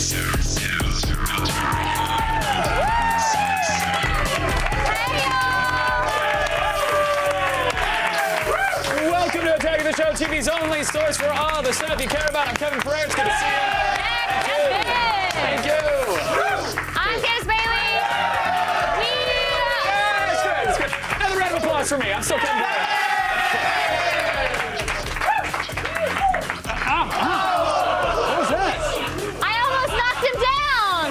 Welcome to Attack of the Show, TV's only source for all the stuff you care about. I'm Kevin Ferrer. It's good to see you. Thank you. I'm Candace Bailey. It's good. Another round of applause for me. I'm still Kevin Ferrer. What was that? I almost knocked him down.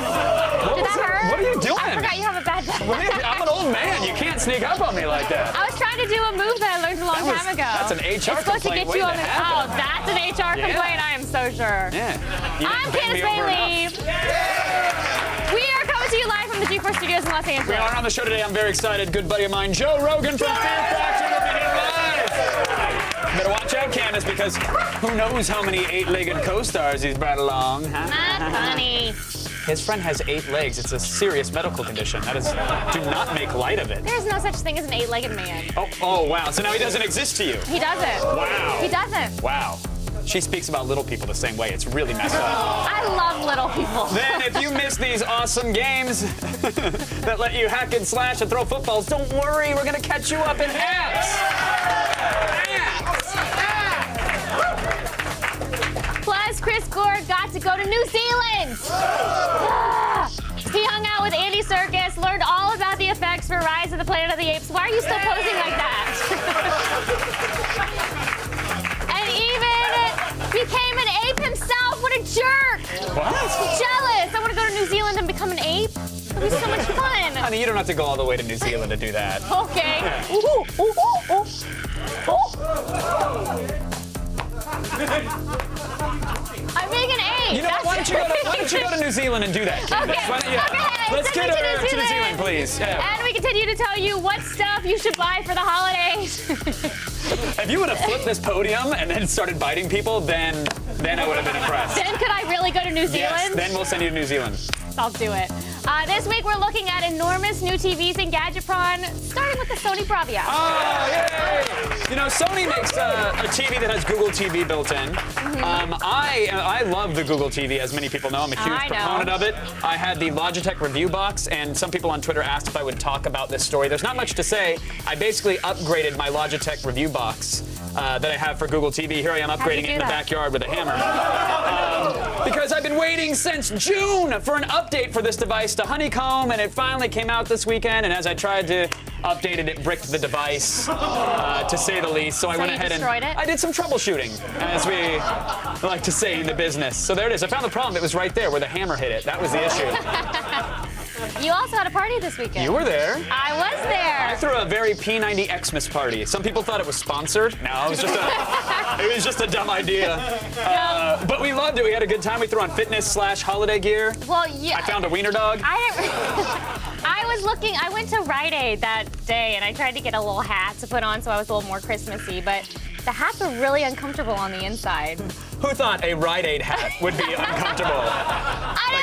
Did that hurt? What are you doing? I forgot you have a bad back. I'm an old man. You can't sneak up on me like that. I was trying to do a move that I learned a long time ago. That's an HR It's supposed to complaint get you on waiting the. to happen. Oh, that's an HR complaint. I am so sure. Yeah. You I'm didn't bend Candace me over Bailey. enough. We are coming to you live from the G4 Studios in Los Angeles. We are on the show today. I'm very excited. Good buddy of mine, Joe Rogan from Fear Factor, will be here live. Better watch out, Candace, because who knows how many eight-legged co-stars he's brought along, huh? Not funny. His friend has 8 legs. It's a serious medical condition. That is, do not make light of it. There's no such thing as an eight-legged man. Oh, wow. So now he doesn't exist to you. He doesn't. Wow. He doesn't. Wow. She speaks about little people the same way. It's really messed up. I love little people. Then, if you miss these awesome games that let you hack and slash and throw footballs, don't worry. We're going to catch you up in apps. Plus, Chris Gord got to go to New Zealand. He hung out with Andy Serkis, learned all about the effects for Rise of the Planet of the Apes. Why are you still posing like that? And even became an ape himself. What a jerk. What? Jealous. I want to go to New Zealand and become an ape. It'll be so much fun. Honey, you don't have to go all the way to New Zealand to do that. Okay. Yeah. Ooh, ooh, ooh, ooh. Ooh. I'm being an ape. You know what? Why don't you go to New Zealand and do that, Candace? Okay. Why don't you- Okay. Let's Send get me her to New Zealand, please. Yeah. And we continue to tell you what stuff you should buy for the holidays. If you would have flipped this podium and then started biting people, then I would have been impressed. Then could I really go to New Zealand? Yes, then we'll send you to New Zealand. I'll do it. This week we're looking at enormous new TVs in Gadgetron, starting with the Sony Bravia. Oh, yay! You know, Sony makes a TV that has Google TV built in. I love the Google TV, as many people know. I'm a huge proponent of it. I had the Logitech review box, and some people on Twitter asked if I would talk about this story. There's not much to say. I basically upgraded my Logitech review box that I have for Google TV. Here I am upgrading it in the backyard with a hammer. Because I've been waiting since June for an update for this device to Honeycomb, and it finally came out this weekend, and as I tried to update it, it bricked the device, to say the least. So I went ahead and I did some troubleshooting, as we like to say in the business. So there it is. I found the problem. It was right there where the hammer hit it. That was the issue. You also had a party this weekend. You were there. I was there. I threw a very P90 Xmas party. Some people thought it was sponsored. No, it was just a dumb idea. But we loved it. We had a good time. We threw on fitness/holiday gear. Well, yeah. I found a wiener dog. I was looking. I went to Rite Aid that day, and I tried to get a little hat to put on so I was a little more Christmassy, but the hats were really uncomfortable on the inside. Who thought a Rite Aid hat would be uncomfortable?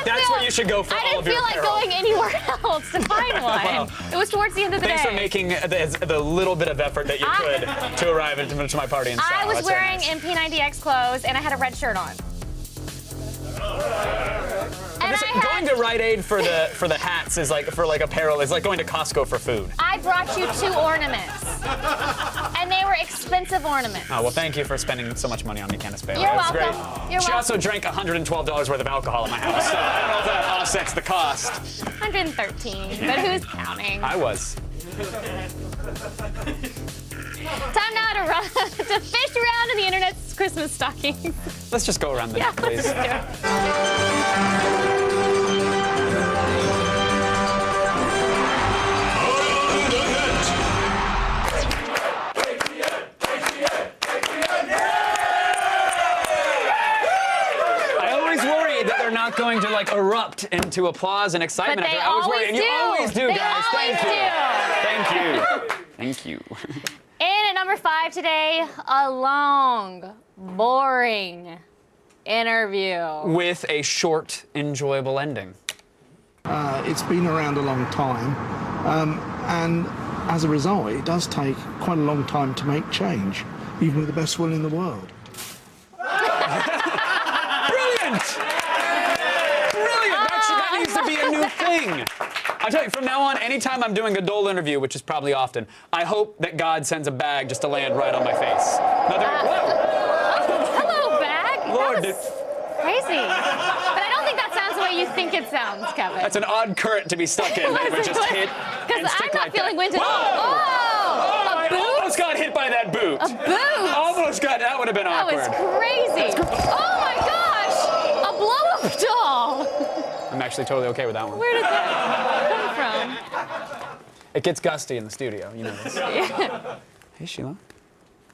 That's what you should go for all of your I didn't feel like going anywhere else to find one. Well, it was towards the end of the day. Thanks for making the little bit of effort that you could to arrive to my party in style. I was That's wearing very nice. P90X clothes, and I had a red shirt on. Going to Rite Aid for the hats is like apparel is like going to Costco for food. I brought you 2 ornaments, and they were expensive ornaments. Oh, well, thank you for spending so much money on me, Candace Bailey. You're That was welcome. great. You're She welcome. also drank $112 worth of alcohol at my house, so I don't know if that offsets the cost. 113, but who's counting? I was. Time now to fish around in the internet's Christmas stockings. Let's just go around the net, please. Let's do it. Not going to like erupt into applause and excitement. But they I was worried, always and you always do, They guys. always Thank do. you. Thank you. In at number 5 today, a long, boring interview with a short, enjoyable ending. It's been around a long time, and as a result, it does take quite a long time to make change, even with the best will in the world. Brilliant! new thing. I tell you, from now on, anytime I'm doing a Dole interview, which is probably often, I hope that God sends a bag just to land right on my face. Hello, bag. Lord, that was crazy. But I don't think that sounds the way you think it sounds, Kevin. that's an odd current to be stuck in. That would just hit and Because I'm stick not like feeling that. wind at all. Whoa! Oh, I a boot? almost got hit by that boot. A boot? Almost got. That would have been That awkward. was crazy. Oh my gosh! A blow-up doll. I'm actually totally okay with that one. Where did that come from? It gets gusty in the studio. You know this. Hey, Sheila.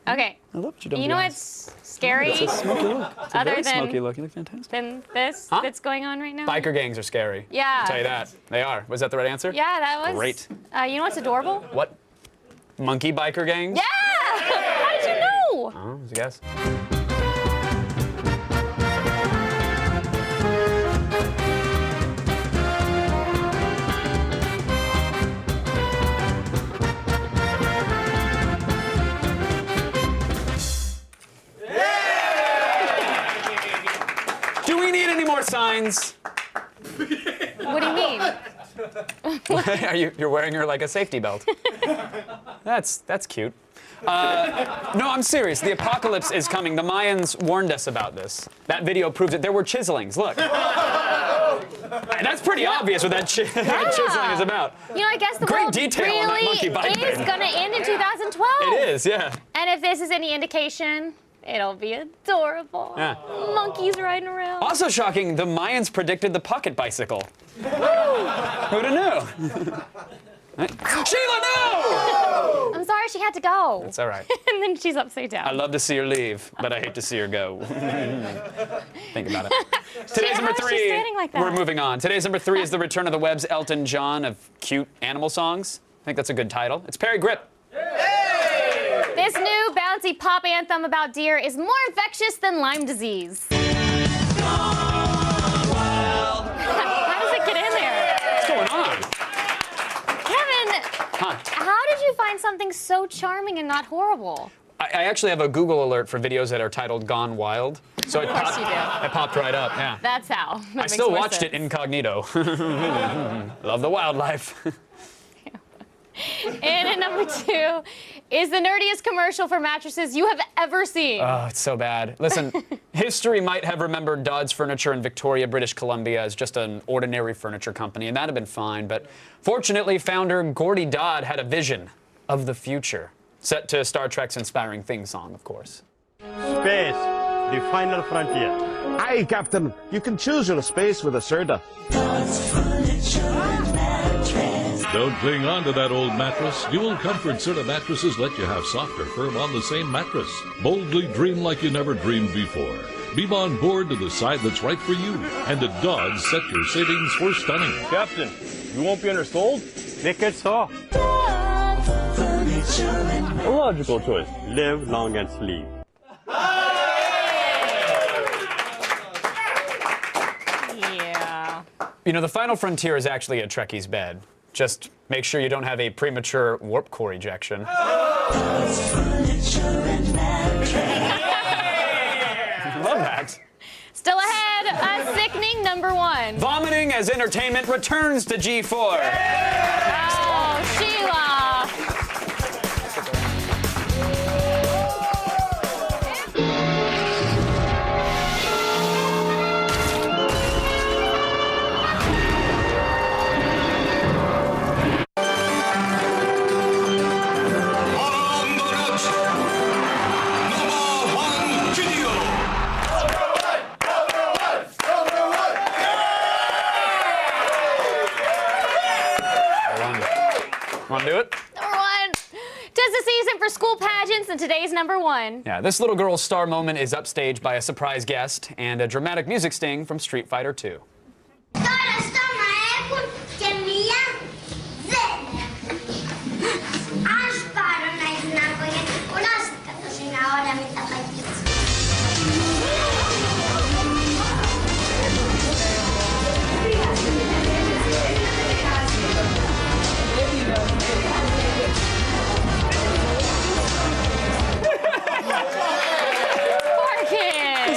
Okay. I love what you done. You know what's scary It's a smoky look. It's a Other very than- smoky look. You look fantastic. than this Huh? that's going on right now? Biker gangs are scary. Yeah. I'll tell you that. They are. Was that the right answer? Yeah, that was. Great. You know what's adorable? What? Monkey biker gangs? Yeah! How did you know? Oh, that's a guess. Do we need any more signs? What do you mean? You're wearing her like a safety belt. That's cute. No, I'm serious. The apocalypse is coming. The Mayans warned us about this. That video proves it. There were chiselings. Look. And that's pretty obvious what that chiseling is about. You know, I guess the Great world detail on that monkey really bike is thing. going to end in 2012. It is, yeah. And if this is any indication, it'll be adorable. Yeah. Monkeys riding around. Also shocking, the Mayans predicted the pocket bicycle. Who'd have knew? Sheila, no! I'm sorry she had to go. It's all right. And then she's upside down. I love to see her leave, but I hate to see her go. Think about it. Today's How number is she 3. standing like that? We're moving on. Today's number 3 is the return of the web's Elton John of cute animal songs. I think that's a good title. It's Perry Grip. This new bouncy pop anthem about deer is more infectious than Lyme disease. How does it get in there? What's going on? Kevin, Huh. how did you find something so charming and not horrible? I actually have a Google alert for videos that are titled Gone Wild. So it course you do. It popped right up, yeah. That's how. That I makes still more watched it sense. incognito. Love the wildlife. And at number 2 is the nerdiest commercial for mattresses you have ever seen. Oh, it's so bad. Listen, history might have remembered Dodds Furniture in Victoria, British Columbia as just an ordinary furniture company, and that'd have been fine. But fortunately, founder Gordy Dodd had a vision of the future, set to Star Trek's inspiring theme song, of course. Space, the final frontier. Aye, Captain. You can choose your space with a Serta. Don't cling on to that old mattress. Dual Comfort Serta mattresses let you have softer firm on the same mattress. Boldly dream like you never dreamed before. Beam on board to the side that's right for you. And at Dodds, set your savings for stunning. Captain, you won't be undersold? Make it so. A logical choice. Live long and sleep. Yeah. You know, the final frontier is actually a Trekkie's bed. Just make sure you don't have a premature warp core ejection. Love that. Still ahead, a sickening number 1. Vomiting as entertainment returns to G4. Oh, Sheila. Want to do it? Number 1. 'Tis the season for school pageants, and today's number 1. Yeah, this little girl's star moment is upstaged by a surprise guest and a dramatic music sting from Street Fighter 2. Τώρα στο έχουν και μία δεν έχουν. Ας πάρω να έχει να πω γιατί κουράστηκα τόση ώρα με τα παγίτσα. Poor kid.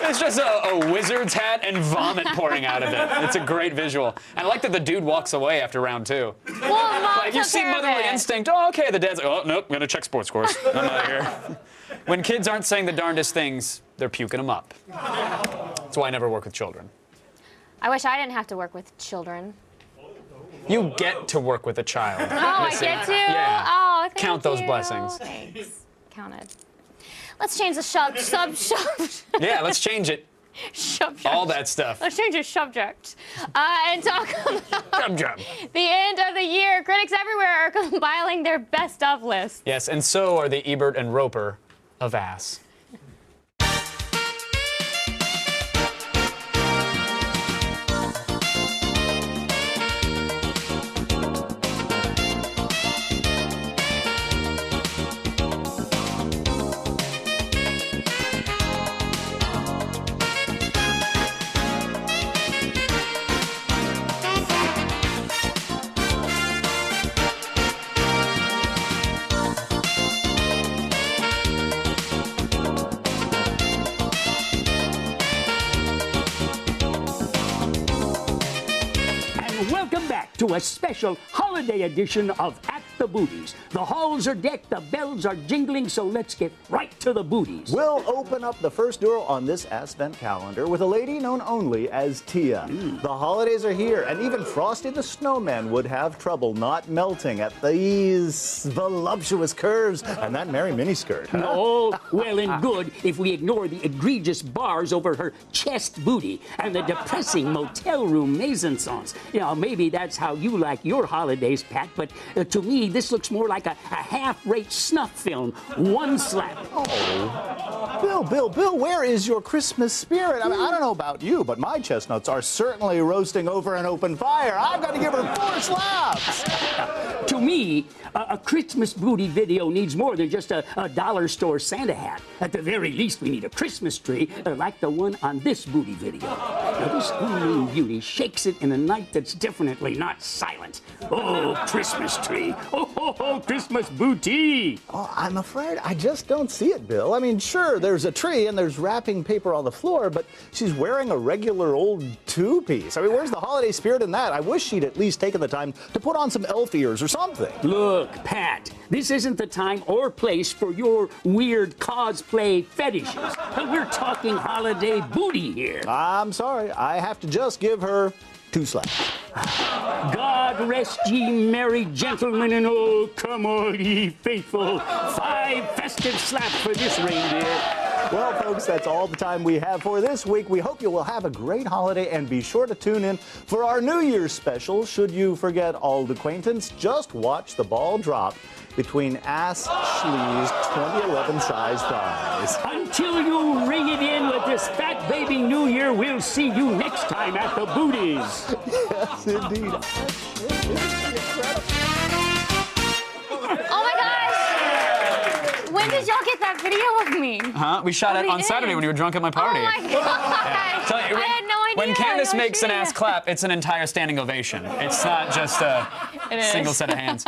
It's just a wizard's hat and vomit pouring out of it. It's a great visual. And I like that the dude walks away after round 2. Well, Mom Like, you took see care of motherly it. instinct. Oh, okay. The dad's like, oh, nope, I'm going to check sports scores. I'm out of here. When kids aren't saying the darndest things, they're puking them up. That's why I never work with children. I wish I didn't have to work with children. You get to work with a child. Oh, I get to? Yeah. Oh, thank Count those you. blessings. Thanks. Counted. Let's change the Yeah, let's change it. subject. All that stuff. Let's change the subject and talk about Jump. the end of the year. Critics everywhere are compiling their best of lists. Yes, and so are the Ebert and Roper of ass. Welcome back to a special holiday edition of At the Booties. The halls are decked, the bells are jingling, so let's get right to the booties. We'll open up the first duel on this Advent calendar with a lady known only as Tia. The holidays are here, and even Frosty the Snowman would have trouble not melting at these voluptuous curves and that merry miniskirt. All well and good if we ignore the egregious bars over her chest booty and the depressing motel room mise-en-scènes. You know, maybe that's how you like your holidays, Pat, but to me, this looks more like a half-rate snuff film. One slap. Bill, where is your Christmas spirit? I mean, I don't know about you, but my chestnuts are certainly roasting over an open fire. I've got to give her 4 slaps. To me, a Christmas booty video needs more than just a dollar store Santa hat. At the very least, we need a Christmas tree like the one on this booty video. Now, this gleaming beauty shakes it in a night that's definitely not silent. Oh, Christmas tree. Oh, Christmas booty. Oh, I'm afraid I just don't see it, Bill. I mean, sure, there's a tree and there's wrapping paper on the floor, but she's wearing a regular old 2-piece. I mean, where's the holiday spirit in that? I wish she'd at least taken the time to put on some elf ears or something. Look, Pat, this isn't the time or place for your weird cosplay fetishes. We're talking holiday booty here. I'm sorry, I have to just give her 2 slaps. God rest ye merry gentlemen, and oh, come on, ye faithful. 5 festive slaps for this reindeer. Well, folks, that's all the time we have for this week. We hope you will have a great holiday, and be sure to tune in for our New Year's special. Should you forget old acquaintance, just watch the ball drop between Ass Schlee's 2011 size thighs. Until you ring it in with this fat baby New Year, we'll see you next time at the Booties. Yes, indeed. Oh my gosh! When did y'all get that video of me? Huh? We shot it on Saturday when you were drunk at my party. Oh my gosh! Tell you, I had no idea. When Candace I makes an should've. ass clap, it's an entire standing ovation. It's not just a single set of hands.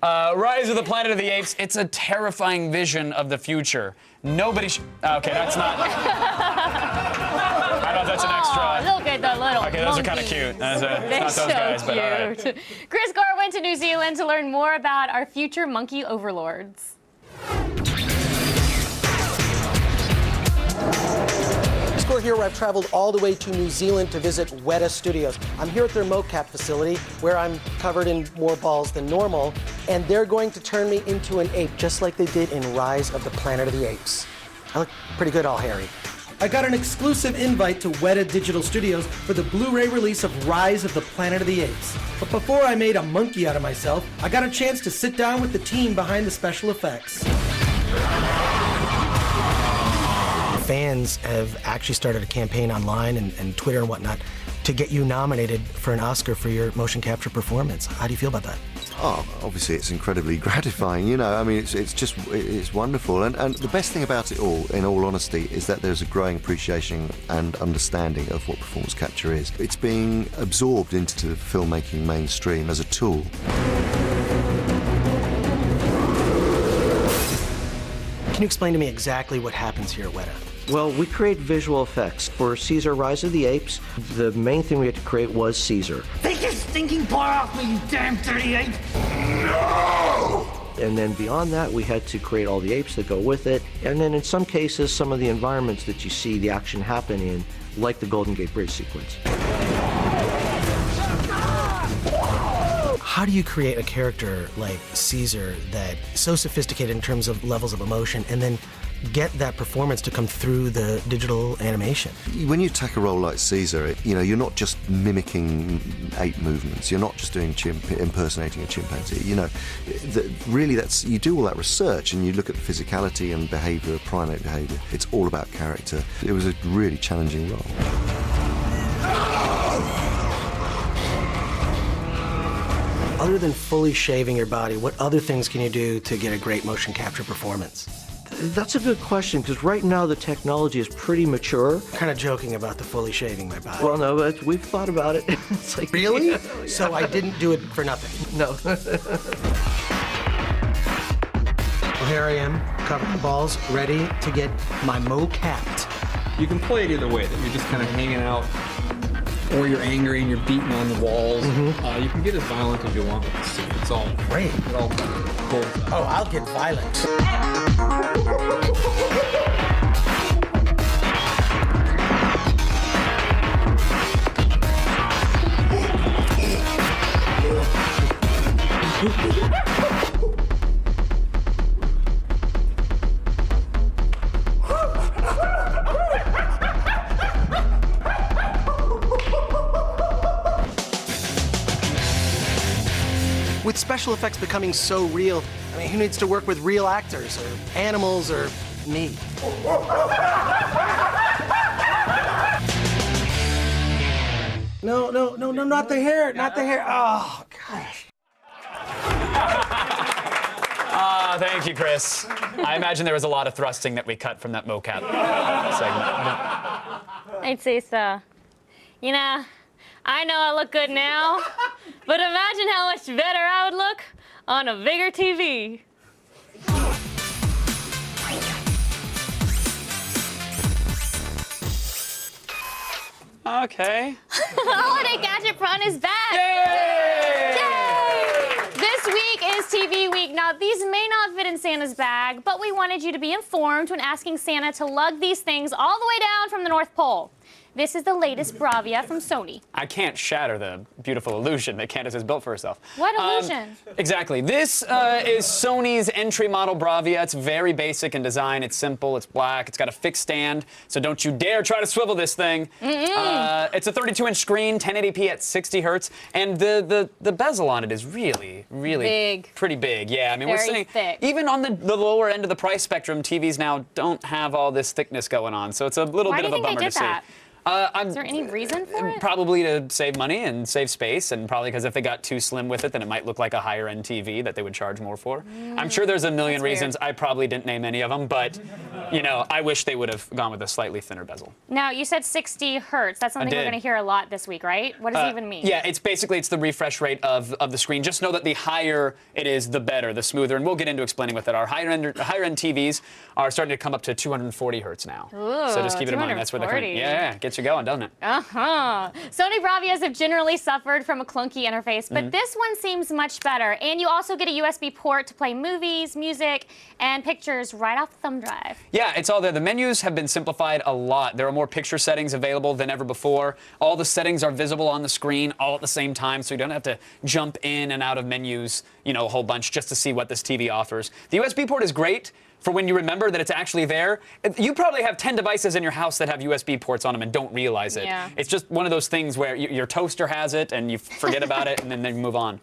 Rise of the Planet of the Apes, it's a terrifying vision of the future. Nobody okay, that's not... I don't know if that's an extra... Look at the little Okay, those are kind of monkeys. cute. It's They're not so those guys, but all right. cute. Chris Gore went to New Zealand to learn more about our future monkey overlords. Score here, where I've traveled all the way to New Zealand to visit Weta Studios. I'm here at their mocap facility, where I'm covered in more balls than normal, and they're going to turn me into an ape, just like they did in Rise of the Planet of the Apes. I look pretty good, all hairy. I got an exclusive invite to Weta Digital Studios for the Blu-ray release of Rise of the Planet of the Apes. But before I made a monkey out of myself, I got a chance to sit down with the team behind the special effects. Fans have actually started a campaign online and Twitter and whatnot to get you nominated for an Oscar for your motion capture performance. How do you feel about that? Oh, obviously it's incredibly gratifying, you know. I mean, it's wonderful. And the best thing about it all, in all honesty, is that there's a growing appreciation and understanding of what performance capture is. It's being absorbed into the filmmaking mainstream as a tool. Can you explain to me exactly what happens here at Weta? Well, we create visual effects. For Caesar Rise of the Apes, the main thing we had to create was Caesar. Take your stinking paw off me, you damn 38! No! And then beyond that, we had to create all the apes that go with it. And then in some cases, some of the environments that you see the action happen in, like the Golden Gate Bridge sequence. How do you create a character like Caesar that's so sophisticated in terms of levels of emotion and then get that performance to come through the digital animation? When you take a role like Caesar, you're not just mimicking ape movements. You're not just doing impersonating a chimpanzee. Really, you do all that research and you look at the physicality and behaviour, primate behaviour. It's all about character. It was a really challenging role. Other than fully shaving your body, what other things can you do to get a great motion capture performance? That's a good question, because right now the technology is pretty mature. Kind of joking about the fully shaving my body. Well, no, but we've thought about it. It's like, really? So I didn't do it for nothing? No. Well, here I am, covered in balls, ready to get my mo-capped. You can play it either way, that you're just kind of hanging out, or you're angry and you're beating on the walls. You can get as violent as you want with the scene. It's all great. It's all cool. Oh, I'll get violent. With special effects becoming so real, I mean, who needs to work with real actors or animals or me? No, not the hair, not the hair. Oh, gosh. Thank you, Chris. I imagine there was a lot of thrusting that we cut from that mocap segment. I'd say so. I know I look good now, but imagine how much better I would look on a bigger TV. Okay. Holiday Gadget Run is back! Yay! Yay! This week is TV week. Now, these may not fit in Santa's bag, but we wanted you to be informed when asking Santa to lug these things all the way down from the North Pole. This is the latest Bravia from Sony. I can't shatter the beautiful illusion that Candace has built for herself. What illusion? Exactly. This is Sony's entry model Bravia. It's very basic in design. It's simple. It's black. It's got a fixed stand, so don't you dare try to swivel this thing. It's a 32-inch screen, 1080p at 60 hertz, and the bezel on it is really big. Pretty big. Yeah, I mean, Very we're saying thick. even on the lower end of the price spectrum, TVs now don't have all this thickness going on, so it's a little bit of a bummer to see. Is there any reason for it? Probably to save money and save space, and probably because if they got too slim with it, then it might look like a higher-end TV that they would charge more for. I'm sure there's a million reasons. I probably didn't name any of them, but, I wish they would have gone with a slightly thinner bezel. Now, you said 60 hertz. That's something we're going to hear a lot this week, right? What does it even mean? Yeah, it's the refresh rate of the screen. Just know that the higher it is, the better, the smoother, and we'll get into explaining what that are. Higher-end TVs are starting to come up to 240 hertz now. Ooh, so just keep it in mind. That's where they're coming. Yeah, gets you going, doesn't it? Sony Bravias have generally suffered from a clunky interface, but this one seems much better. And you also get a USB port to play movies, music, and pictures right off the thumb drive. Yeah, it's all there. The menus have been simplified a lot. There are more picture settings available than ever before. All the settings are visible on the screen all at the same time, so you don't have to jump in and out of menus, a whole bunch just to see what this TV offers. The USB port is great for when you remember that it's actually there. You probably have 10 devices in your house that have USB ports on them and don't realize it. Yeah. It's just one of those things where your toaster has it and you forget about it and then you move on.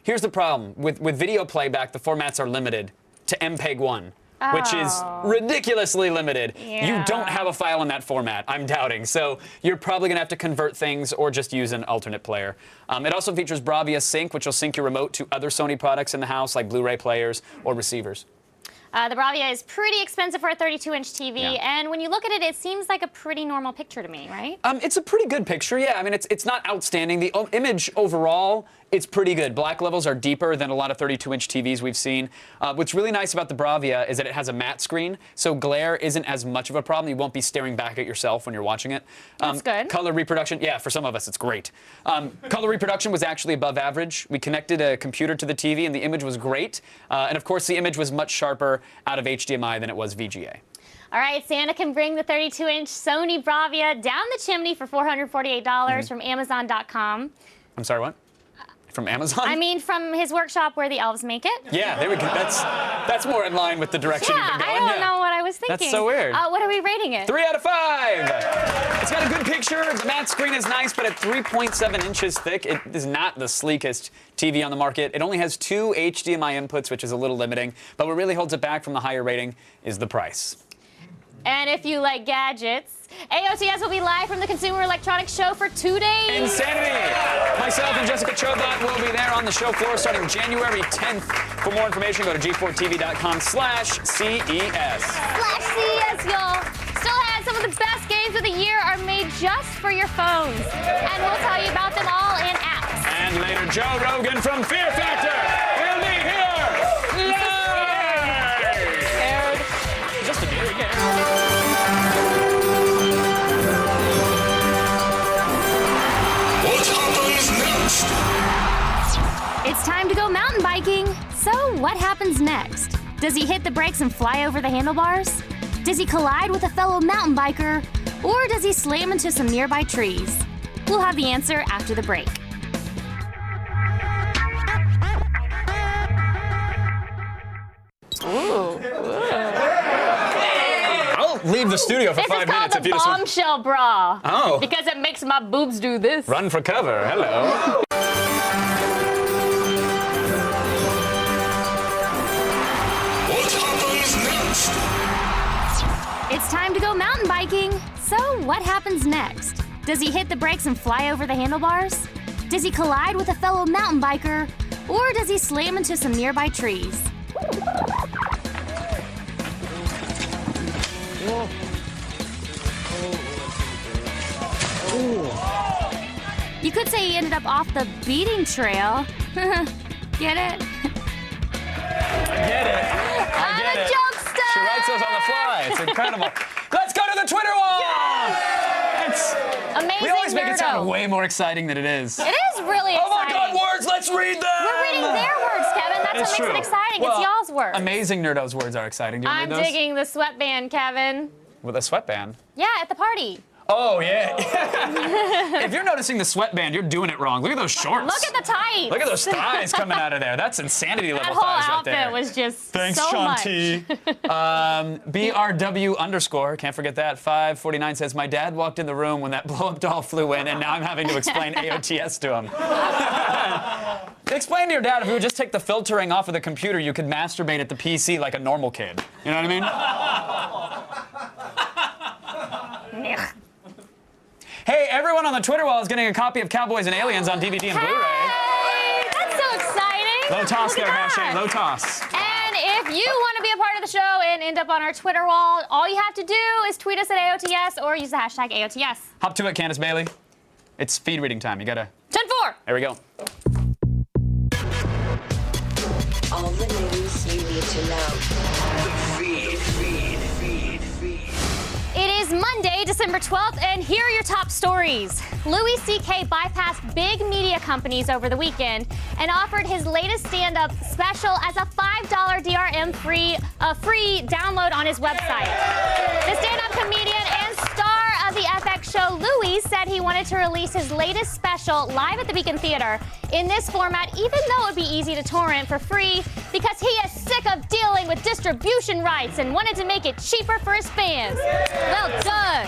Here's the problem. With video playback, the formats are limited to MPEG-1. Which is ridiculously limited. Yeah. You don't have a file in that format, I'm doubting. So you're probably gonna have to convert things or just use an alternate player. It also features Bravia Sync, which will sync your remote to other Sony products in the house, like Blu-ray players or receivers. The Bravia is pretty expensive for a 32-inch TV, and when you look at it, it seems like a pretty normal picture to me, right? It's a pretty good picture, yeah. I mean, it's not outstanding. The image overall It's pretty good. Black levels are deeper than a lot of 32-inch TVs we've seen. What's really nice about the Bravia is that it has a matte screen, so glare isn't as much of a problem. You won't be staring back at yourself when you're watching it. That's good. Color reproduction, yeah, for some of us, it's great. Color reproduction was actually above average. We connected a computer to the TV, and the image was great. And of course, the image was much sharper out of HDMI than it was VGA. All right, Santa can bring the 32-inch Sony Bravia down the chimney for $448 from Amazon.com. I'm sorry, what? From Amazon? I mean, from his workshop where the elves make it. Yeah, there we go. That's more in line with the direction you've been going. I don't know what I was thinking. That's so weird. What are we rating it? 3 out of 5. It's got a good picture. The matte screen is nice, but at 3.7 inches thick, it is not the sleekest TV on the market. It only has 2 HDMI inputs, which is a little limiting. But what really holds it back from the higher rating is the price. And if you like gadgets, AOTS will be live from the Consumer Electronics Show for 2 days. Insanity! Myself and Jessica Chobot will be there on the show floor starting January 10th. For more information, go to g4tv.com/CES. /CES, y'all. Still ahead, some of the best games of the year are made just for your phones. And we'll tell you about them all in apps. And later, Joe Rogan from Fear Factor will be here! Yay! Just a very scared. It's time to go mountain biking. So what happens next? Does he hit the brakes and fly over the handlebars? Does he collide with a fellow mountain biker? Or does he slam into some nearby trees? We'll have the answer after the break. I'll leave the studio for 5 minutes if you This is just called the bombshell bra. Oh. Because it makes my boobs do this. Run for cover. Hello. It's time to go mountain biking. So what happens next? Does he hit the brakes and fly over the handlebars? Does he collide with a fellow mountain biker? Or does he slam into some nearby trees? You could say he ended up off the beating trail. Get it? Get it. I'm a jokester! She writes those on the fly. It's incredible. Let's go to the Twitter wall! It's Amazing We always make it sound Nerdo. way more exciting than it is. It is really exciting. Oh my God, words! Let's read them! We're reading their words, Kevin. That's It's what true. makes it exciting. Well, it's y'all's words. Amazing Nerdo's words are exciting. Do you I'm read those? digging the sweatband, Kevin. With a sweatband. Yeah, at the party. Oh, yeah. If you're noticing the sweatband, you're doing it wrong. Look at those shorts. Look at the tights. Look at those thighs coming out of there. That's insanity That level whole thighs right outfit there. was just Thanks, so Shanti. much. BRW_, can't forget that. 549 says, my dad walked in the room when that blow-up doll flew in, and now I'm having to explain AOTS to him. Explain to your dad if we would just take the filtering off of the computer, you could masturbate at the PC like a normal kid. You know what I mean? Hey, everyone on the Twitter wall is getting a copy of Cowboys and Aliens on DVD and Blu-ray. Hey, that's so exciting. Low toss Look there, at Hashay. that. Low toss. And if you want to be a part of the show and end up on our Twitter wall, all you have to do is tweet us at AOTS or use the hashtag AOTS. Hop to it, Candace Bailey. It's feed reading time. You gotta. 10-4. There we go. All the news you need to know. It is Monday, December 12th, and here are your top stories. Louis C.K. bypassed big media companies over the weekend and offered his latest stand-up special as a $5 DRM free download on his website. The stand-up comedian and star of the FX show, Louis, said he wanted to release his latest special live at the Beacon Theater in this format, even though it would be easy to torrent for free, because he is sick of dealing with distribution rights and wanted to make it cheaper for his fans. Well done.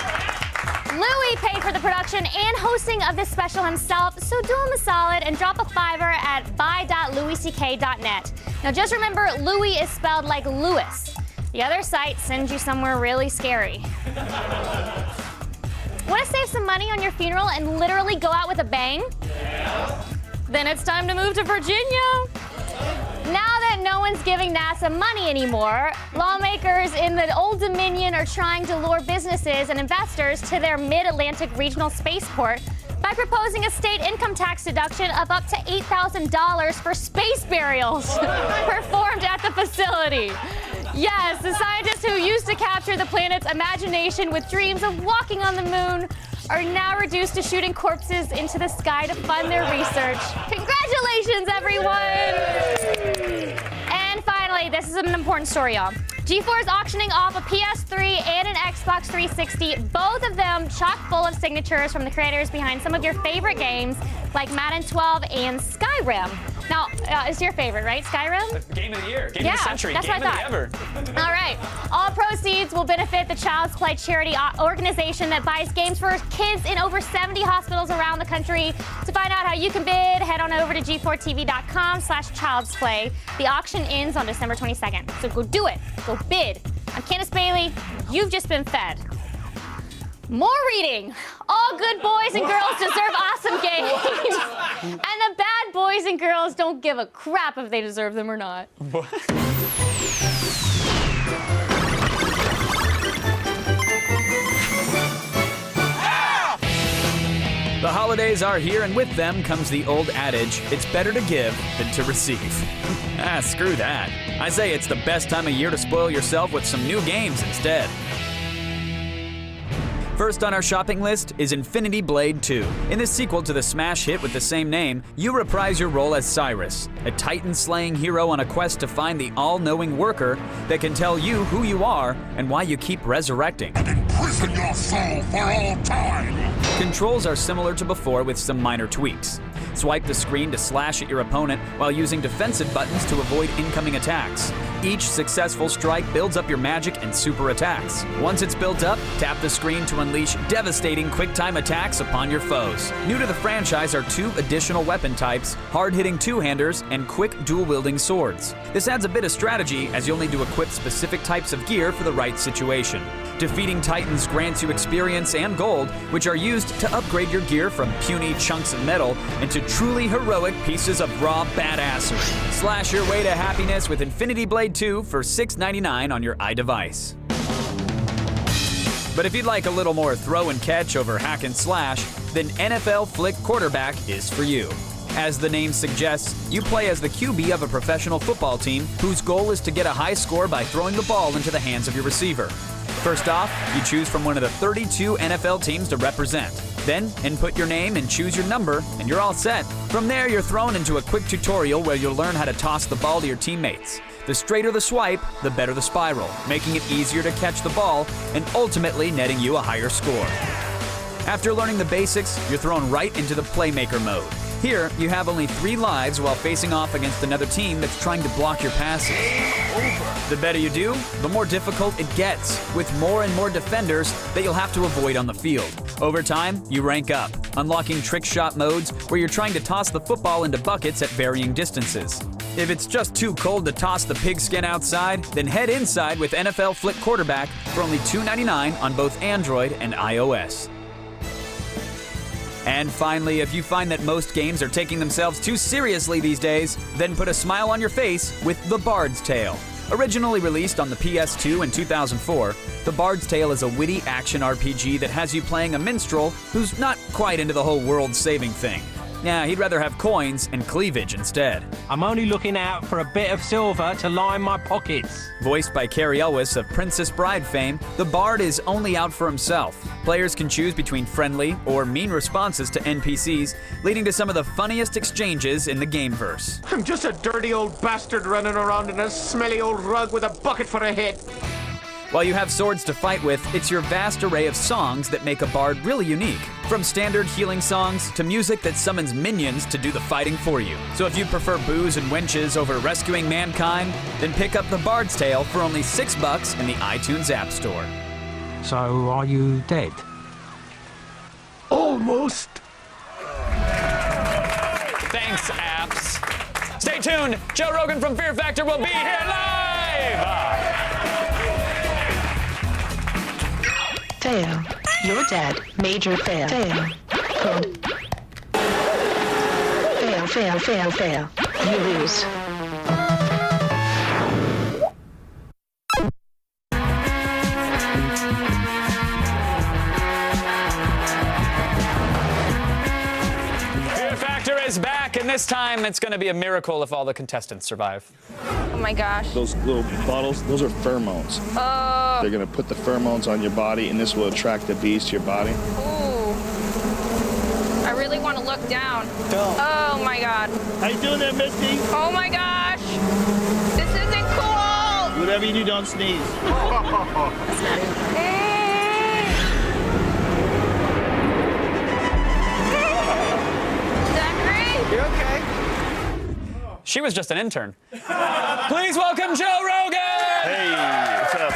Louis paid for the production and hosting of this special himself, so do him a solid and drop a $5 at buy.louisck.net. Now just remember, Louis is spelled like Louis. The other site sends you somewhere really scary. Want to save some money on your funeral and literally go out with a bang? Then it's time to move to Virginia. Now that no one's giving NASA money anymore, lawmakers in the Old Dominion are trying to lure businesses and investors to their Mid-Atlantic regional spaceport by proposing a state income tax deduction of up to $8,000 for space burials performed at the facility. Yes, the scientists who used to capture the planet's imagination with dreams of walking on the moon are now reduced to shooting corpses into the sky to fund their research. Congratulations, everyone! And finally, this is an important story, y'all. G4 is auctioning off a PS3 and an Xbox 360, both of them chock full of signatures from the creators behind some of your favorite games like Madden 12 and Skyrim. Now, it's your favorite, right? Skyrim? Game of the year, game of the century, that's game what of I the ever. All right. All proceeds will benefit the Child's Play charity organization that buys games for kids in over 70 hospitals around the country. To find out how you can bid, head on over to g4tv.com/childsplay. The auction ends on December 22nd, so go do it. Go bid. I'm Candace Bailey. You've just been fed. More reading. All good boys and girls deserve awesome games. And the bad boys and girls don't give a crap if they deserve them or not. The holidays are here, and with them comes the old adage, it's better to give than to receive. Screw that. I say it's the best time of year to spoil yourself with some new games instead. First on our shopping list is Infinity Blade 2. In this sequel to the smash hit with the same name, you reprise your role as Cyrus, a Titan-slaying hero on a quest to find the all-knowing worker that can tell you who you are and why you keep resurrecting. And imprison your soul for all time! Controls are similar to before with some minor tweaks. Swipe the screen to slash at your opponent while using defensive buttons to avoid incoming attacks. Each successful strike builds up your magic and super attacks. Once it's built up, tap the screen to unleash devastating quick-time attacks upon your foes. New to the franchise are 2 additional weapon types, hard-hitting two-handers and quick dual-wielding swords. This adds a bit of strategy as you'll need to equip specific types of gear for the right situation. Defeating Titans grants you experience and gold, which are used to upgrade your gear from puny chunks of metal into truly heroic pieces of raw badassery. Slash your way to happiness with Infinity Blade 2 for $6.99 on your iDevice. But if you'd like a little more throw and catch over hack and slash, then NFL Flick Quarterback is for you. As the name suggests, you play as the QB of a professional football team whose goal is to get a high score by throwing the ball into the hands of your receiver. First off, you choose from one of the 32 NFL teams to represent. Then, input your name and choose your number, and you're all set. From there, you're thrown into a quick tutorial where you'll learn how to toss the ball to your teammates. The straighter the swipe, the better the spiral, making it easier to catch the ball and ultimately netting you a higher score. After learning the basics, you're thrown right into the Playmaker mode. Here, you have only 3 lives while facing off against another team that's trying to block your passes. The better you do, the more difficult it gets, with more and more defenders that you'll have to avoid on the field. Over time, you rank up, unlocking trick shot modes where you're trying to toss the football into buckets at varying distances. If it's just too cold to toss the pigskin outside, then head inside with NFL Flick Quarterback for only $2.99 on both Android and iOS. And finally, if you find that most games are taking themselves too seriously these days, then put a smile on your face with The Bard's Tale. Originally released on the PS2 in 2004, The Bard's Tale is a witty action RPG that has you playing a minstrel who's not quite into the whole world-saving thing. Yeah, he'd rather have coins and cleavage instead. I'm only looking out for a bit of silver to line my pockets. Voiced by Carrie Elwes of Princess Bride fame, the Bard is only out for himself. Players can choose between friendly or mean responses to NPCs, leading to some of the funniest exchanges in the gameverse. I'm just a dirty old bastard running around in a smelly old rug with a bucket for a head. While you have swords to fight with, it's your vast array of songs that make a bard really unique. From standard healing songs to music that summons minions to do the fighting for you. So if you prefer booze and wenches over rescuing mankind, then pick up The Bard's Tale for only $6 in the iTunes App Store. So, are you dead? Almost. Thanks, apps. Stay tuned. Joe Rogan from Fear Factor will be here live. Fail. You're dead. Major fail. Fail. Good. Fail, fail, fail, fail. You lose. Fear Factor is back, and this time it's going to be a miracle if all the contestants survive. Oh my gosh. Those little bottles, those are pheromones. Oh. They're gonna put the pheromones on your body, and this will attract the bees to your body. Ooh. I really want to look down. Don't. Oh my god. How you doing there, Misty? Oh my gosh. This isn't cool. Whatever you do, don't sneeze. Zachary? You're okay. She was just an intern. Please welcome Joe Rogan! Hey, what's up?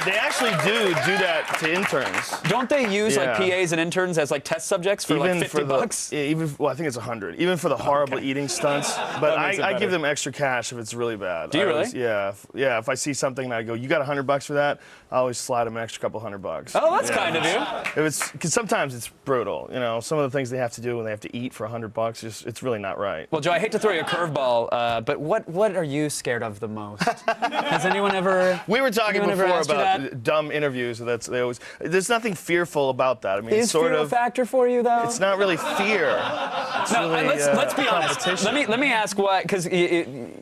They actually do that to interns. Don't they use like PAs and interns as like test subjects for like $50? Well, I think it's 100. Even for the horrible eating stunts. But I give them extra cash if it's really bad. Do you really? Yeah. If I see something and I go, you got $100 for that, I always slide them an extra couple $100. Oh, that's kind of you. Because sometimes it's brutal. You know, some of the things they have to do when they have to eat for $100, it's really not right. Well, Joe, I hate to throw you a curveball, but what are you scared of the most? Has anyone ever? We were talking before about that? dumb interviews. There's nothing fearful about that. I mean, Is fear a factor for you, though? It's not really fear. It's really, let's be honest. Let me ask why, because you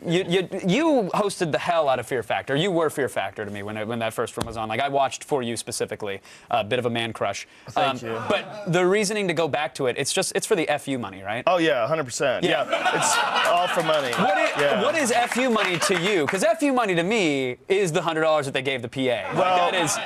hosted the hell out of Fear Factor. You were Fear Factor to me when that first one was on. Like I watched for you specifically, a bit of a man crush. Thank you. But the reasoning to go back to it, it's for the FU money, right? Oh yeah, 100%. Yeah, it's all for money. What is FU money to you? Because FU money to me is the $100 that they gave the PA. Well, that is.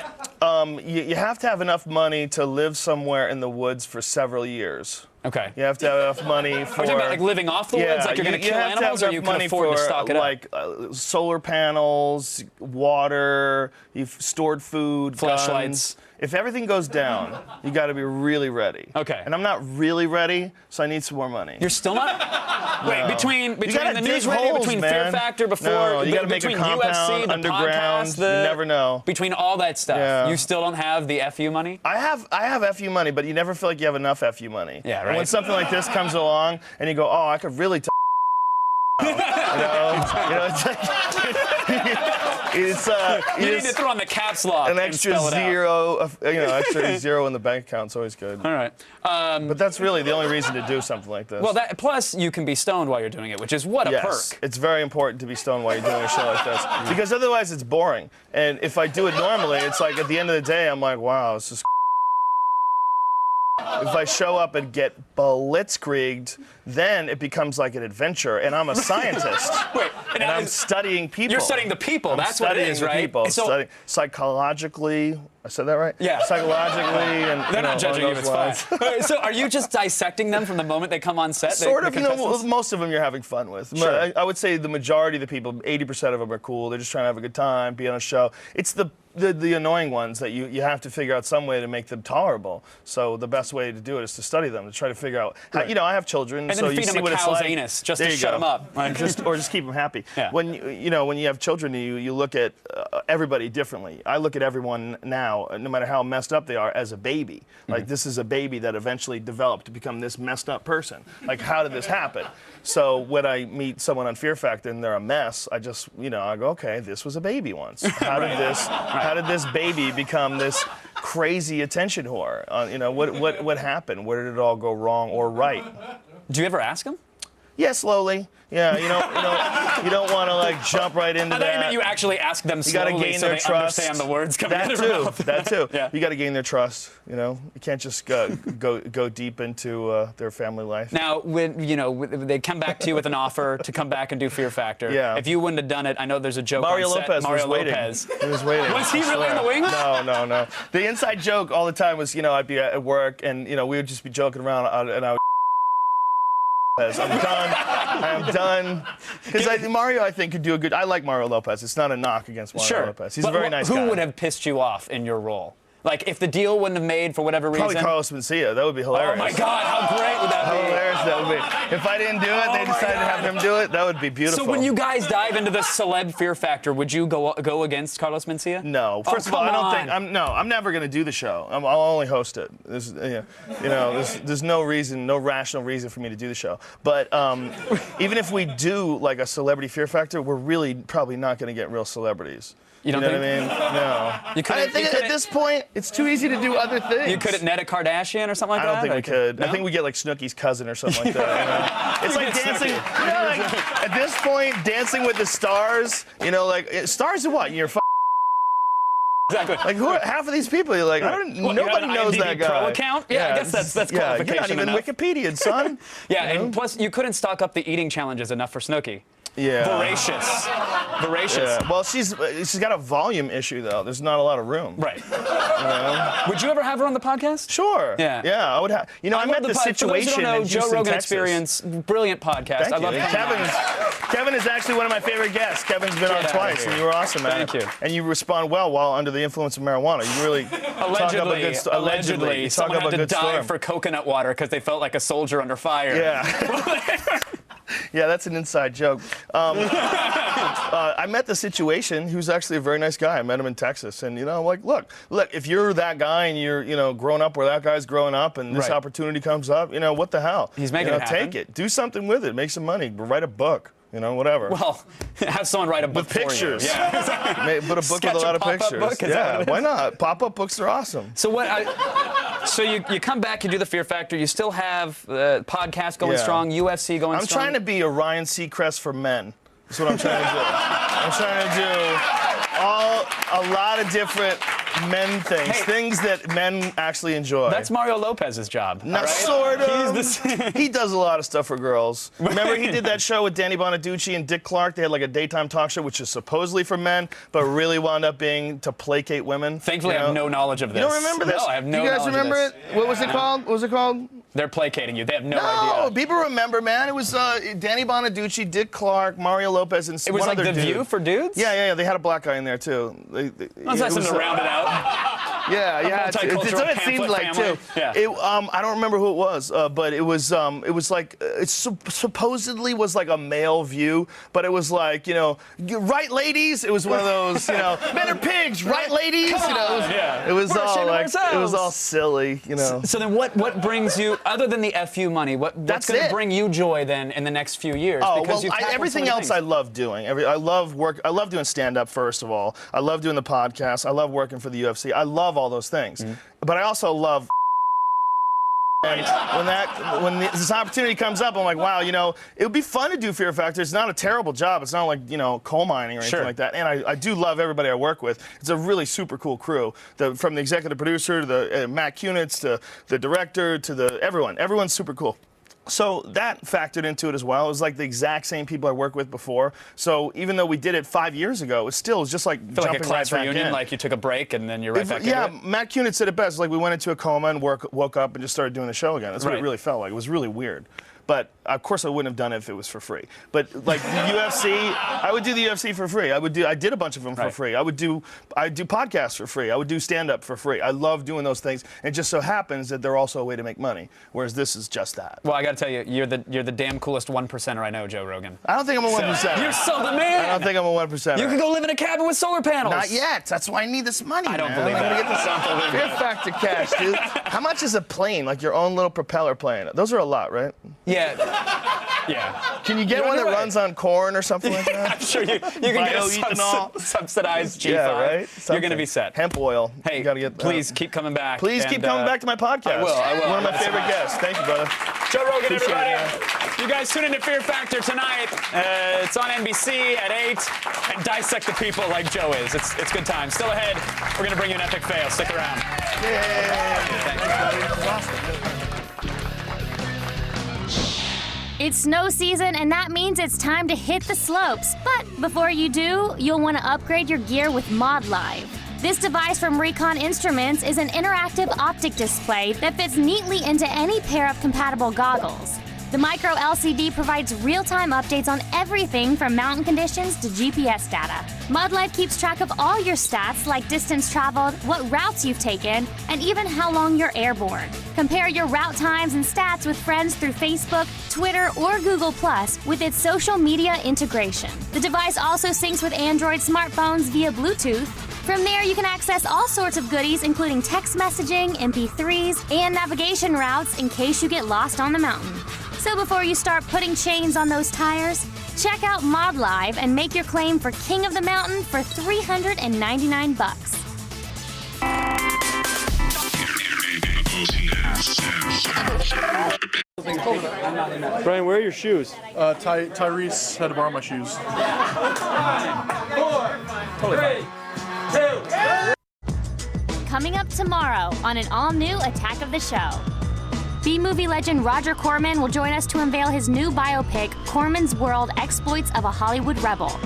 You have to have enough money to live somewhere in the woods for several years. Okay. You have to have enough money for. Are you talking about like living off the woods, like you're going to kill animals, or you can afford to stock it up? Like solar panels, water, you've stored food, flashlights. If everything goes down, you got to be really ready. Okay. And I'm not really ready, so I need some more money. You're still not? No. Wait, between gotta the dig news radio, holes, between man. Fear Factor, before No, you got to make a between compound UFC, the underground. podcast, You never know. Between all that stuff, you still don't have the FU money? I have FU money, but you never feel like you have enough FU money. Yeah, right. And when something like this comes along, and you go, oh, I could really. You know, it's like. You need to throw on the caps lock. An extra zero, extra zero in the bank account's always good. All right. But that's really the only reason to do something like this. Well, plus you can be stoned while you're doing it, which is what a perk. It's very important to be stoned while you're doing a show like this, because otherwise it's boring. And if I do it normally, it's like at the end of the day, I'm like, wow, this is. If I show up and get blitzkrieged, then it becomes like an adventure, and I'm a scientist. Wait, and I'm studying people. You're studying the people. That's what it is, right? People. Studying psychologically. I said that right? Yeah. Psychologically, and they're not judging you. It's fine. So, are you just dissecting them from the moment they come on set? Sort of. Most of them you're having fun with. Sure. I would say the majority of the people, 80% of them are cool. They're just trying to have a good time, be on a show. It's the annoying ones that you have to figure out some way to make them tolerable. So the best way to do it is to study them, to try to figure out. How, I have children, and so then you feed see them what a it's cow's like. anus just to shut them up. or just keep them happy. Yeah. When you have children, you look at everybody differently. I look at everyone now, no matter how messed up they are, as a baby. Like this is a baby that eventually developed to become this messed up person. Like how did this happen? So when I meet someone on Fear Factor and they're a mess, I just I go, okay, this was a baby once. How did this baby become this crazy attention whore? What happened? Where did it all go wrong or right? Do you ever ask them? Yeah, slowly. Yeah, you don't want to like jump right into that. I thought you meant you actually ask them slowly, you gotta gain so their they trust. understand the words coming out of their mouth. That too. Yeah. You got to gain their trust. You can't just go deep into their family life. Now, when they come back to you with an offer to come back and do Fear Factor. Yeah. If you wouldn't have done it, I know there's a joke Mario on set. Lopez Mario was waiting. Lopez. He was waiting. Was he really in the wings? No. The inside joke all the time was, I'd be at work and we would just be joking around and I would. I'm done. Because Mario, I think, could do a good. I like Mario Lopez. It's not a knock against Mario Lopez. He's a very nice guy. Who would have pissed you off in your role? Like, if the deal wouldn't have made for whatever reason? Probably Carlos Mencia. That would be hilarious. Oh, my God. How great would that be? How hilarious would that would be. If I didn't do it, they decided to have him do it. That would be beautiful. So when you guys dive into the celeb fear factor, would you go against Carlos Mencia? No. First of all, I don't think I'm never going to do the show. I'll only host it. There's no reason, no rational reason for me to do the show. But even if we do like a celebrity fear factor, we're really probably not going to get real celebrities. You don't know think? what I mean? No. I think at this point, it's too easy to do other things. You couldn't net a Kardashian or something like that? I don't think we could. No? I think we get like Snooki's cousin or something like that. It's like dancing. At this point, Dancing with the Stars. Stars of what? You're Exactly. Like half of these people, you're like, nobody knows that guy. Pro account? Yeah, I guess that's qualification you're not even enough. Wikipedia, son. And plus you couldn't stock up the eating challenges enough for Snooki. Yeah. Voracious. Yeah. Well, she's got a volume issue though. There's not a lot of room. Right. Would you ever have her on the podcast? Sure. Yeah. Yeah, I would have. I met the situation for those who don't know, in Houston, Joe Rogan Texas. Experience, brilliant podcast. Thank I love Kevin is actually one of my favorite guests. Kevin's been on twice, and you were awesome at it. Thank you. And you respond well while under the influence of marijuana. You really talk up a good allegedly, you talk someone up had a to good dive storm. for coconut water because they felt like a soldier under fire. Yeah. Yeah, that's an inside joke. I met the situation. He was actually a very nice guy. I met him in Texas, and I'm like, look, if you're that guy and you're growing up where that guy's growing up, and this opportunity comes up, what the hell? He's making it happen. Take it, do something with it, make some money, write a book. Whatever. Well, have someone write a book with pictures. For you. Yeah. Put a book with a lot of pictures. Book? Yeah, why not? Pop-up books are awesome. So So you come back, you do the Fear Factor. You still have podcast going strong, UFC going strong. I'm trying to be a Ryan Seacrest for men. That's what I'm trying to do. I'm trying to do a lot of different men things, things that men actually enjoy. That's Mario Lopez's job. Not right? sort of. He does a lot of stuff for girls. Remember he did that show with Danny Bonaducci and Dick Clark? They had like a daytime talk show, which is supposedly for men, but really wound up being to placate women. Thankfully, I have no knowledge of this. You don't remember this? No, I have no knowledge of this. You guys remember it? What was it called? What was it called? They're placating you. They have no idea. No, people remember, man. It was Danny Bonaducci, Dick Clark, Mario Lopez, and it was one like other The dude. View for dudes? Yeah. They had a black guy in there, too. That's something to round it out. Yeah. It's what it seemed like, too. Yeah. I don't remember who it was, but it was like, it supposedly was like a male view, but it was like, right, ladies? It was one of those, men are pigs, right, ladies? It was all silly, So then what brings you, other than the FU money, what's going to bring you joy then in the next few years? Oh, well, everything else I love doing. I love doing stand-up, first of all. I love doing the podcast. I love working for the UFC. I love all those things. But I also love and when this opportunity comes up, I'm like, wow, it would be fun to do Fear Factor. It's not a terrible job. It's not like, coal mining or anything like that. And I do love everybody I work with. It's a really super cool crew. From the executive producer to the Matt Kunitz to the director to everyone. Everyone's super cool. So that factored into it as well. It was like the exact same people I worked with before. So even though we did it 5 years ago, it still was just like jumping like a class right back reunion, in. like you took a break and then you're right back into it? Matt Kunitz said it best. Like we went into a coma and woke up and just started doing the show again. That's what it really felt like. It was really weird. But of course I wouldn't have done it if it was for free. But like the UFC, I would do the UFC for free. I did a bunch of them for free. I do podcasts for free. I would do stand-up for free. I love doing those things. It just so happens that they're also a way to make money. Whereas this is just that. Well, I got to tell you, you're the damn coolest 1%er I know, Joe Rogan. I don't think I'm a 1%er. You're so the man. I don't think I'm a 1%er. You could go live in a cabin with solar panels. Not yet. That's why I need this money. I don't man. believe I'm that. gonna get this Fear Factor cash, dude. How much is a plane? Like your own little propeller plane? Those are a lot, right? Yeah. Yeah. Can you get one that runs on corn or something like that? I'm sure you can get a subsidized G5. Yeah, right? You're going to be set. Hemp oil. Hey, you gotta get that. Please keep coming back. Please keep coming back to my podcast. I will. One of my favorite guests. Thank you, brother. Joe Rogan, Appreciate everybody. You guys tune into Fear Factor tonight. It's on NBC at 8. And dissect the people like Joe is. It's good time. Still ahead, we're going to bring you an epic fail. Stick around. It's snow season, and that means it's time to hit the slopes. But before you do, you'll want to upgrade your gear with ModLive. This device from Recon Instruments is an interactive optic display that fits neatly into any pair of compatible goggles. The micro LCD provides real-time updates on everything from mountain conditions to GPS data. MudLife keeps track of all your stats like distance traveled, what routes you've taken, and even how long you're airborne. Compare your route times and stats with friends through Facebook, Twitter, or Google Plus with its social media integration. The device also syncs with Android smartphones via Bluetooth. From there, you can access all sorts of goodies, including text messaging, MP3s, and navigation routes in case you get lost on the mountain. So before you start putting chains on those tires, check out ModLive and make your claim for King of the Mountain for $399. Brian, where are your shoes? Tyrese had to borrow my shoes. 4, 3, 2. Coming up tomorrow on an all-new Attack of the Show. B-movie legend Roger Corman will join us to unveil his new biopic, Corman's World: Exploits of a Hollywood Rebel.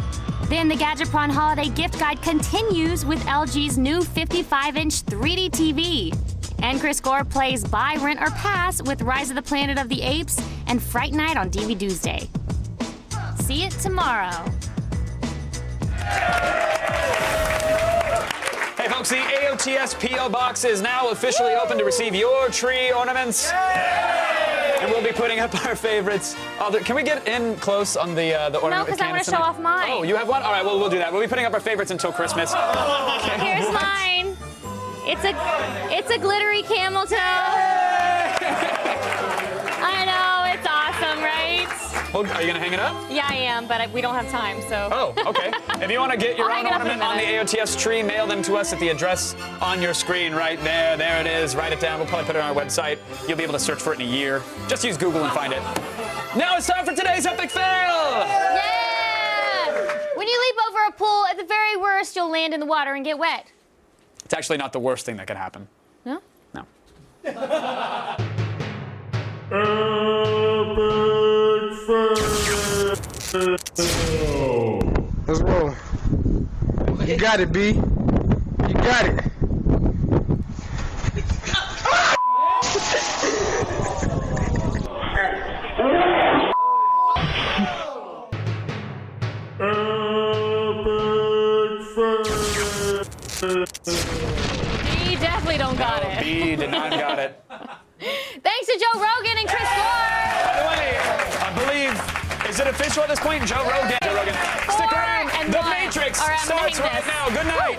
Then the Gadgetron Holiday Gift Guide continues with LG's new 55-inch 3D TV. And Chris Gore plays Buy, Rent, or Pass with Rise of the Planet of the Apes and Fright Night on DVD Tuesday. See it tomorrow. Hey folks, the AOTS P.O. Box is now officially open to receive your tree ornaments. And we'll be putting up our favorites. Can we get in close on the ornament? No, because I want to show off mine. Oh, you have one? All right, well, we'll do that. We'll be putting up our favorites until Christmas. Here's mine. It's a glittery camel toe. I know, it's awesome, right? Well, are you going to hang it up? Yeah, I am, but we don't have time, so. Oh, okay. If you want to get your own ornament on the AOTS tree, mail them to us at the address on your screen right there. There it is. Write it down. We'll probably put it on our website. You'll be able to search for it in a year. Just use Google and find it. Now it's time for today's epic fail. Yeah! When you leap over a pool, at the very worst, you'll land in the water and get wet. It's actually not the worst thing that could happen. No? No. Let's roll. You got it, B. You got it. B definitely don't got it. B did not got it. Thanks to Joe Rogan and Chris Gore. By the way, I believe, is it official at this point? Joe Rogan. Stick around. The Matrix starts right now. Good night.